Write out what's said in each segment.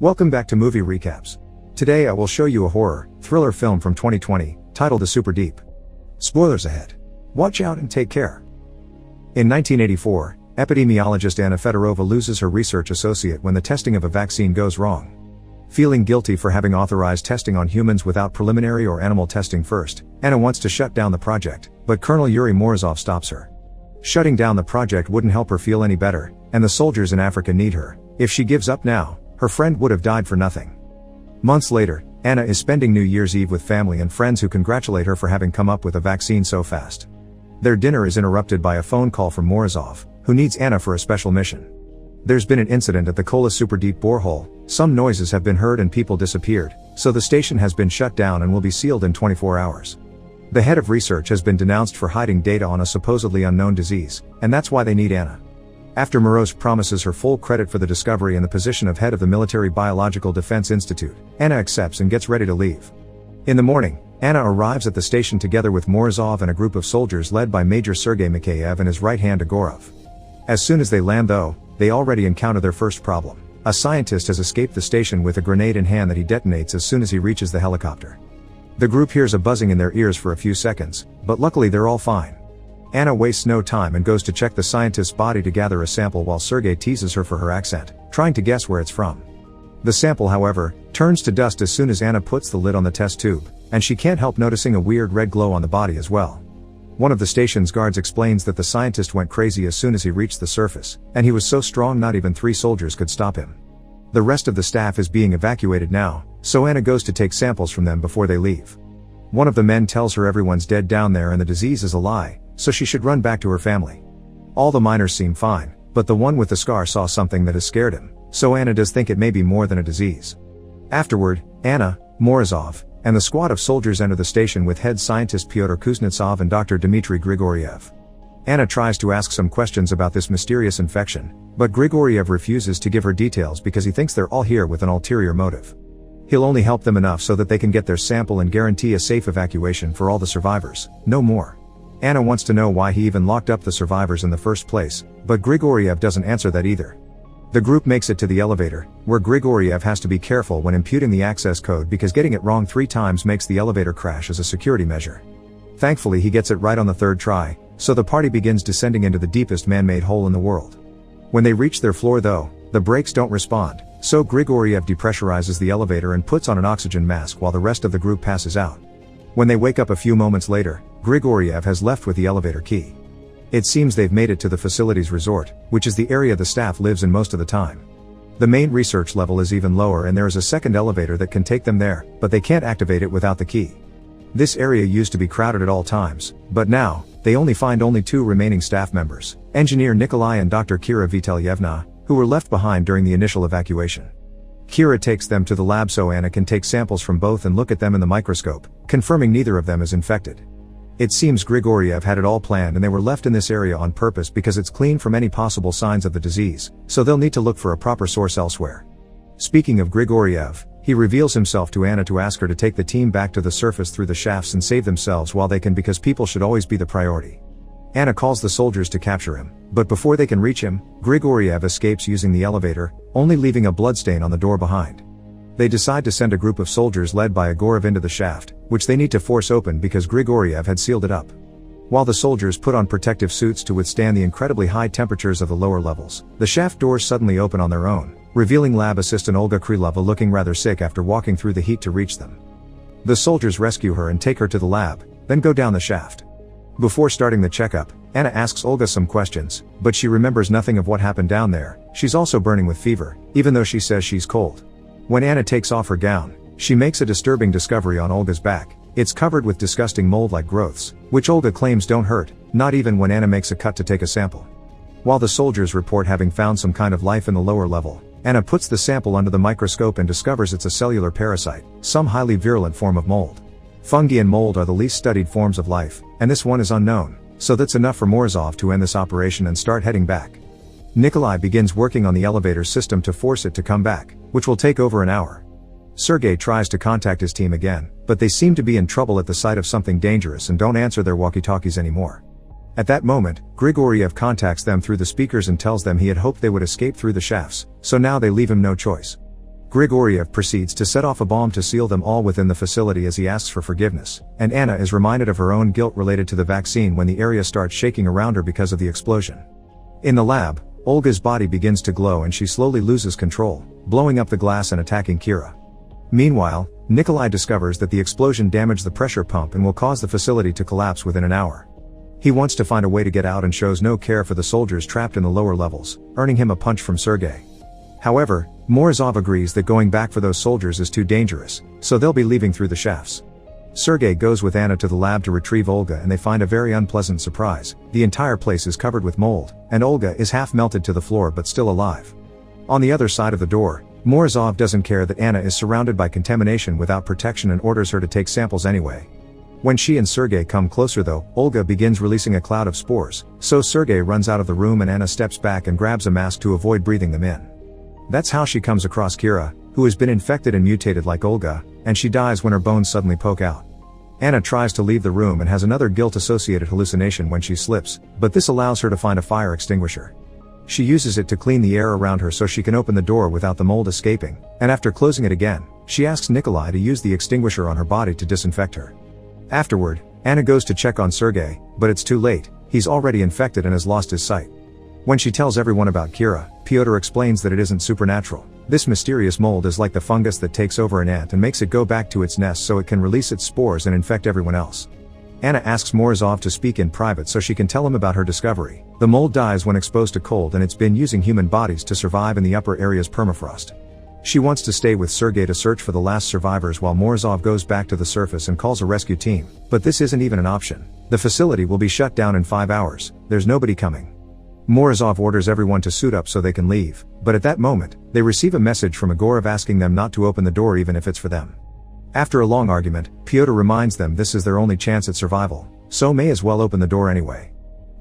Welcome back to Movie Recaps. Today I will show you a horror, thriller film from 2020, titled Superdeep. Spoilers ahead. Watch out and take care. In 1984, epidemiologist Anna Fedorova loses her research associate when the testing of a vaccine goes wrong. Feeling guilty for having authorized testing on humans without preliminary or animal testing first, Anna wants to shut down the project, but Colonel Yuri Morozov stops her. Shutting down the project wouldn't help her feel any better, and the soldiers in Africa need her. If she gives up now, her friend would have died for nothing. Months later, Anna is spending New Year's Eve with family and friends who congratulate her for having come up with a vaccine so fast. Their dinner is interrupted by a phone call from Morozov, who needs Anna for a special mission. There's been an incident at the Kola Superdeep borehole, some noises have been heard and people disappeared, so the station has been shut down and will be sealed in 24 hours. The head of research has been denounced for hiding data on a supposedly unknown disease, and that's why they need Anna. After Morozov promises her full credit for the discovery and the position of head of the Military Biological Defense Institute, Anna accepts and gets ready to leave. In the morning, Anna arrives at the station together with Morozov and a group of soldiers led by Major Sergei Mikheyev and his right hand Agorov. As soon as they land though, they already encounter their first problem. A scientist has escaped the station with a grenade in hand that he detonates as soon as he reaches the helicopter. The group hears a buzzing in their ears for a few seconds, but luckily they're all fine. Anna wastes no time and goes to check the scientist's body to gather a sample while Sergei teases her for her accent, trying to guess where it's from. The sample, however, turns to dust as soon as Anna puts the lid on the test tube, and she can't help noticing a weird red glow on the body as well. One of the station's guards explains that the scientist went crazy as soon as he reached the surface, and he was so strong not even 3 soldiers could stop him. The rest of the staff is being evacuated now, so Anna goes to take samples from them before they leave. One of the men tells her everyone's dead down there and the disease is a lie, so she should run back to her family. All the miners seem fine, but the one with the scar saw something that has scared him, so Anna does think it may be more than a disease. Afterward, Anna, Morozov, and the squad of soldiers enter the station with head scientist Pyotr Kuznetsov and Dr. Dmitry Grigoriev. Anna tries to ask some questions about this mysterious infection, but Grigoriev refuses to give her details because he thinks they're all here with an ulterior motive. He'll only help them enough so that they can get their sample and guarantee a safe evacuation for all the survivors, no more. Anna wants to know why he even locked up the survivors in the first place, but Grigoriev doesn't answer that either. The group makes it to the elevator, where Grigoriev has to be careful when imputing the access code because getting it wrong 3 times makes the elevator crash as a security measure. Thankfully he gets it right on the 3rd try, so the party begins descending into the deepest man-made hole in the world. When they reach their floor though, the brakes don't respond, so Grigoriev depressurizes the elevator and puts on an oxygen mask while the rest of the group passes out. When they wake up a few moments later, Grigoriev has left with the elevator key. It seems they've made it to the facility's resort, which is the area the staff lives in most of the time. The main research level is even lower and there is a second elevator that can take them there, but they can't activate it without the key. This area used to be crowded at all times, but now, they find only 2 remaining staff members, engineer Nikolai and Dr. Kira Vitalyevna, who were left behind during the initial evacuation. Kira takes them to the lab so Anna can take samples from both and look at them in the microscope, confirming neither of them is infected. It seems Grigoriev had it all planned and they were left in this area on purpose because it's clean from any possible signs of the disease, so they'll need to look for a proper source elsewhere. Speaking of Grigoriev, he reveals himself to Anna to ask her to take the team back to the surface through the shafts and save themselves while they can because people should always be the priority. Anna calls the soldiers to capture him, but before they can reach him, Grigoriev escapes using the elevator, only leaving a bloodstain on the door behind. They decide to send a group of soldiers led by Agorov into the shaft, which they need to force open because Grigoriev had sealed it up. While the soldiers put on protective suits to withstand the incredibly high temperatures of the lower levels, the shaft doors suddenly open on their own, revealing lab assistant Olga Krylova looking rather sick after walking through the heat to reach them. The soldiers rescue her and take her to the lab, then go down the shaft. Before starting the checkup, Anna asks Olga some questions, but she remembers nothing of what happened down there. She's also burning with fever, even though she says she's cold. When Anna takes off her gown, she makes a disturbing discovery on Olga's back. It's covered with disgusting mold-like growths, which Olga claims don't hurt, not even when Anna makes a cut to take a sample. While the soldiers report having found some kind of life in the lower level, Anna puts the sample under the microscope and discovers it's a cellular parasite, some highly virulent form of mold. Fungi and mold are the least studied forms of life, and this one is unknown, so that's enough for Morozov to end this operation and start heading back. Nikolai begins working on the elevator system to force it to come back, which will take over an hour. Sergei tries to contact his team again, but they seem to be in trouble at the sight of something dangerous and don't answer their walkie-talkies anymore. At that moment, Grigoriev contacts them through the speakers and tells them he had hoped they would escape through the shafts, so now they leave him no choice. Grigoriev proceeds to set off a bomb to seal them all within the facility as he asks for forgiveness, and Anna is reminded of her own guilt related to the vaccine when the area starts shaking around her because of the explosion. In the lab, Olga's body begins to glow and she slowly loses control, blowing up the glass and attacking Kira. Meanwhile, Nikolai discovers that the explosion damaged the pressure pump and will cause the facility to collapse within an hour. He wants to find a way to get out and shows no care for the soldiers trapped in the lower levels, earning him a punch from Sergei. However, Morozov agrees that going back for those soldiers is too dangerous, so they'll be leaving through the shafts. Sergei goes with Anna to the lab to retrieve Olga and they find a very unpleasant surprise. The entire place is covered with mold, and Olga is half melted to the floor but still alive. On the other side of the door, Morozov doesn't care that Anna is surrounded by contamination without protection and orders her to take samples anyway. When she and Sergei come closer though, Olga begins releasing a cloud of spores, so Sergei runs out of the room and Anna steps back and grabs a mask to avoid breathing them in. That's how she comes across Kira, who has been infected and mutated like Olga, and she dies when her bones suddenly poke out. Anna tries to leave the room and has another guilt-associated hallucination when she slips, but this allows her to find a fire extinguisher. She uses it to clean the air around her so she can open the door without the mold escaping, and after closing it again, she asks Nikolai to use the extinguisher on her body to disinfect her. Afterward, Anna goes to check on Sergei, but it's too late, he's already infected and has lost his sight. When she tells everyone about Kira, Pyotr explains that it isn't supernatural. This mysterious mold is like the fungus that takes over an ant and makes it go back to its nest so it can release its spores and infect everyone else. Anna asks Morozov to speak in private so she can tell him about her discovery. The mold dies when exposed to cold and it's been using human bodies to survive in the upper area's permafrost. She wants to stay with Sergei to search for the last survivors while Morozov goes back to the surface and calls a rescue team, but this isn't even an option. The facility will be shut down in 5 hours, there's nobody coming. Morozov orders everyone to suit up so they can leave, but at that moment, they receive a message from Egorov asking them not to open the door even if it's for them. After a long argument, Pyotr reminds them this is their only chance at survival, so may as well open the door anyway.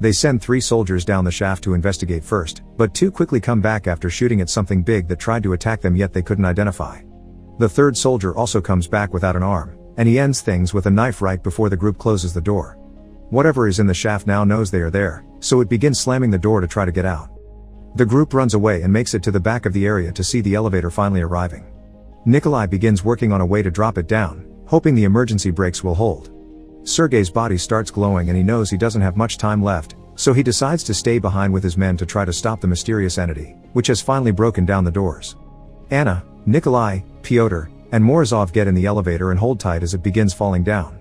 They send 3 soldiers down the shaft to investigate first, but 2 quickly come back after shooting at something big that tried to attack them yet they couldn't identify. The 3rd soldier also comes back without an arm, and he ends things with a knife right before the group closes the door. Whatever is in the shaft now knows they are there, so it begins slamming the door to try to get out. The group runs away and makes it to the back of the area to see the elevator finally arriving. Nikolai begins working on a way to drop it down, hoping the emergency brakes will hold. Sergei's body starts glowing and he knows he doesn't have much time left, so he decides to stay behind with his men to try to stop the mysterious entity, which has finally broken down the doors. Anna, Nikolai, Pyotr, and Morozov get in the elevator and hold tight as it begins falling down.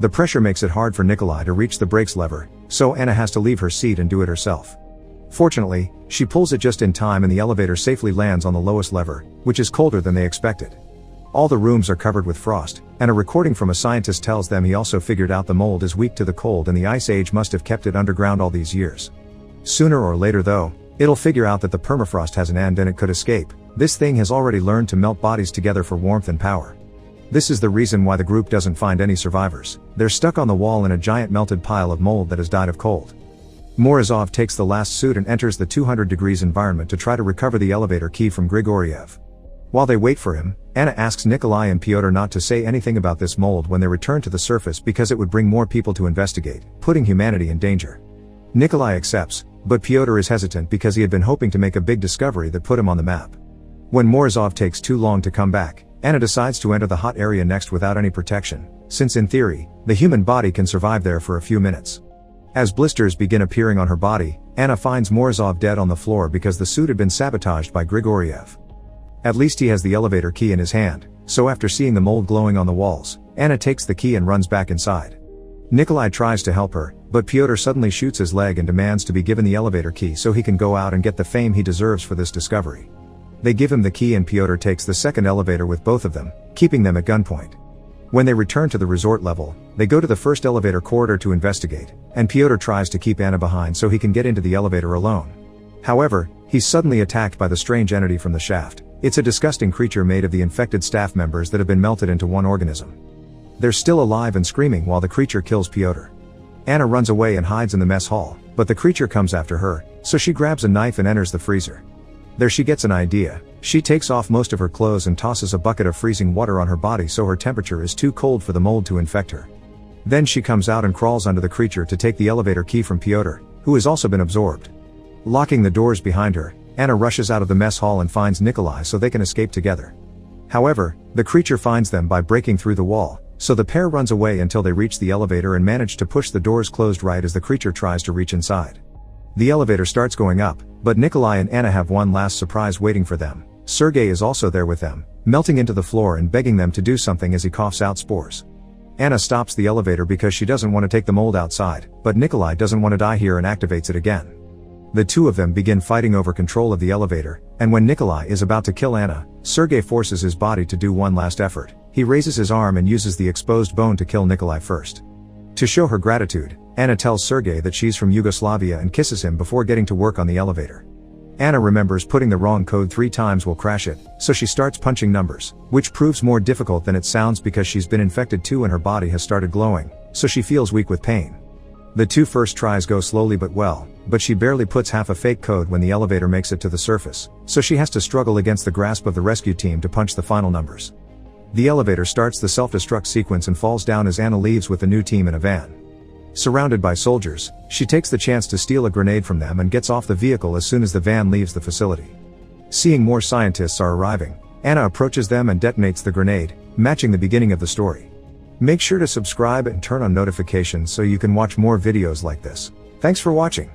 The pressure makes it hard for Nikolai to reach the brakes lever, so Anna has to leave her seat and do it herself. Fortunately, she pulls it just in time and the elevator safely lands on the lowest lever, which is colder than they expected. All the rooms are covered with frost, and a recording from a scientist tells them he also figured out the mold is weak to the cold and the ice age must have kept it underground all these years. Sooner or later though, it'll figure out that the permafrost has an end and it could escape. This thing has already learned to melt bodies together for warmth and power. This is the reason why the group doesn't find any survivors. They're stuck on the wall in a giant melted pile of mold that has died of cold. Morozov takes the last suit and enters the 200 degrees environment to try to recover the elevator key from Grigoriev. While they wait for him, Anna asks Nikolai and Pyotr not to say anything about this mold when they return to the surface because it would bring more people to investigate, putting humanity in danger. Nikolai accepts, but Pyotr is hesitant because he had been hoping to make a big discovery that put him on the map. When Morozov takes too long to come back, Anna decides to enter the hot area next without any protection, since in theory, the human body can survive there for a few minutes. As blisters begin appearing on her body, Anna finds Morozov dead on the floor because the suit had been sabotaged by Grigoriev. At least he has the elevator key in his hand, so after seeing the mold glowing on the walls, Anna takes the key and runs back inside. Nikolai tries to help her, but Pyotr suddenly shoots his leg and demands to be given the elevator key so he can go out and get the fame he deserves for this discovery. They give him the key and Pyotr takes the second elevator with both of them, keeping them at gunpoint. When they return to the resort level, they go to the first elevator corridor to investigate, and Pyotr tries to keep Anna behind so he can get into the elevator alone. However, he's suddenly attacked by the strange entity from the shaft. It's a disgusting creature made of the infected staff members that have been melted into one organism. They're still alive and screaming while the creature kills Pyotr. Anna runs away and hides in the mess hall, but the creature comes after her, so she grabs a knife and enters the freezer. There she gets an idea. She takes off most of her clothes and tosses a bucket of freezing water on her body so her temperature is too cold for the mold to infect her. Then she comes out and crawls under the creature to take the elevator key from Pyotr, who has also been absorbed. Locking the doors behind her, Anna rushes out of the mess hall and finds Nikolai so they can escape together. However, the creature finds them by breaking through the wall, so the pair runs away until they reach the elevator and manage to push the doors closed right as the creature tries to reach inside. The elevator starts going up, but Nikolai and Anna have one last surprise waiting for them. Sergei is also there with them, melting into the floor and begging them to do something as he coughs out spores. Anna stops the elevator because she doesn't want to take the mold outside, but Nikolai doesn't want to die here and activates it again. The two of them begin fighting over control of the elevator, and when Nikolai is about to kill Anna, Sergei forces his body to do one last effort. He raises his arm and uses the exposed bone to kill Nikolai first. To show her gratitude, Anna tells Sergei that she's from Yugoslavia and kisses him before getting to work on the elevator. Anna remembers putting the wrong code 3 times will crash it, so she starts punching numbers, which proves more difficult than it sounds because she's been infected too and her body has started glowing, so she feels weak with pain. The two first tries go slowly but well, but she barely puts half a fake code when the elevator makes it to the surface, so she has to struggle against the grasp of the rescue team to punch the final numbers. The elevator starts the self-destruct sequence and falls down as Anna leaves with the new team in a van. Surrounded by soldiers, she takes the chance to steal a grenade from them and gets off the vehicle as soon as the van leaves the facility. Seeing more scientists are arriving, Anna approaches them and detonates the grenade, matching the beginning of the story. Make sure to subscribe and turn on notifications so you can watch more videos like this. Thanks for watching.